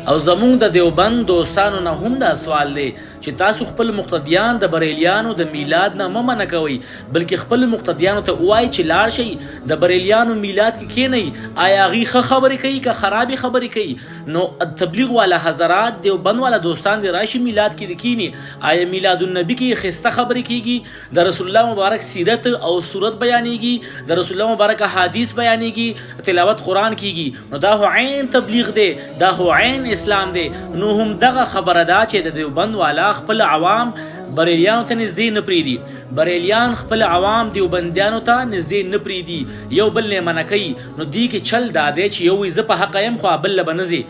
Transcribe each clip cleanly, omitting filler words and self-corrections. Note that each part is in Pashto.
او زمونږ د دیوبند دوستانو نه هم دا سوال دی چې تاسو خپل مقتدیان د بریلیانو د میلاد نه مه منع کوئ، بلکې خپل مقتدیانو ته ووایئ چې لاړ شئ د بریلیانو میلاد کې کښېنئ. آیا هغوی ښه خبرې کوي که خرابې خبرې کوي؟ نو تبلیغ والا حضرات دیوبند والا دوستان دې راشي میلاد کې دې کښېني. آیا میلاد النبي کې ښایسته خبرې کېږي، د رسول الله مبارک سیرت او صورت بیانېږي، د رسول الله مبارک احادیث بیانېږي، تلاوت قرآن کېږي، نو دا خو عین تبلیغ دی، دا خو عین اسلام دی. نو هم دغه خبره ده چې د دیوبند والا خپل عوام بریلیانو ته نږدې نه پرېږدي، بریلیان خپل عوام دیوبندیانو ته نږدې نه پرېږدي، یو بل نه منع کوي. نو دوی کې چل دا دی چې یو وایي زه په حقه یم خو بل له به نه ځې،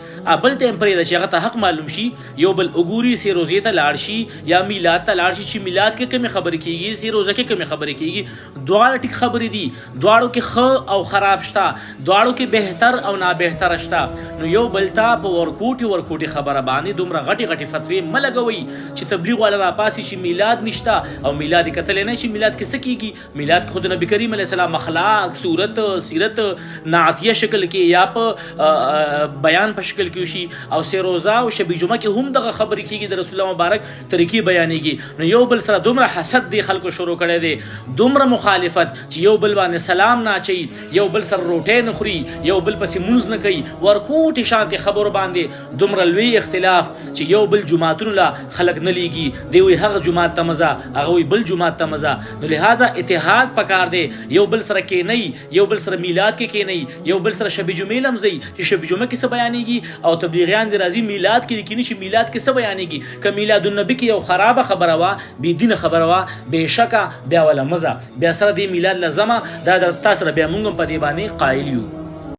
بل ته یې هم پرېږده چې هغه ته حق معلوم شي، یو بل وګوري سې روزې ته لاړ شي یا میلاد ته لاړ شي چې میلاد کې کومې خبرې کېږي، سې روزه کې کومې خبرې کېږي. دواړه ټیک خبرې دي، دواړو کې ښه او خراب شته، دواړو کې بهتر او نابهتره شته. نو یو بل ته په ورکوټي خبره باندې دومره غټې فتوې مه لګوئ چې تبلیغ والا راپاسي چې میلاد نشته او میلاد یې کتلی نه چې میلاد کې څه کېږي. میلاد کې خو د نبي کریم علیه السلام اخلاق، صورت، سیرت نعتیه شکل کې یا په بیان په شکل کې وشي، او سه روزه او شب جمعه کې هم دغه خبرې کېږي، د رسول الله مبارک طریقې بیانېږي. نو یو بل سره دومره حسد دی خلکو شروع کړی دی، دومره مخالفت چې یو بل باندې سلام نه اچوي، یو بل سره روټۍ نه خوري، یو بل پسې مونځ نه کوي، ورکوټې شانتې خبرو باندې دومره لوی اختلاف چې یو بل جوماتونو له خلک نه لیږي، دی وایي هغه جومات ته مزه، هغه وایي بل جومات ته مزه. نو لہذا اتحاد پکار دی، یو بل سره کېنئ، یو بل سره میلاد کې کېنئ، یو بل سره شب جمعې لمزئ چې شب جمعه کې څه بیانېږي، او تبلیغیان دې راځي میلاد کې کېني چې میلاد کې څه بیانېږي. که میلاد النبي کې یو خرابه خبره وه، بېدینه خبره وه، بېشکه بیا وله مزه، بیا سره دې میلاد لزمه دا د تا سره بیا موږ هم په دې باندې قایل یو.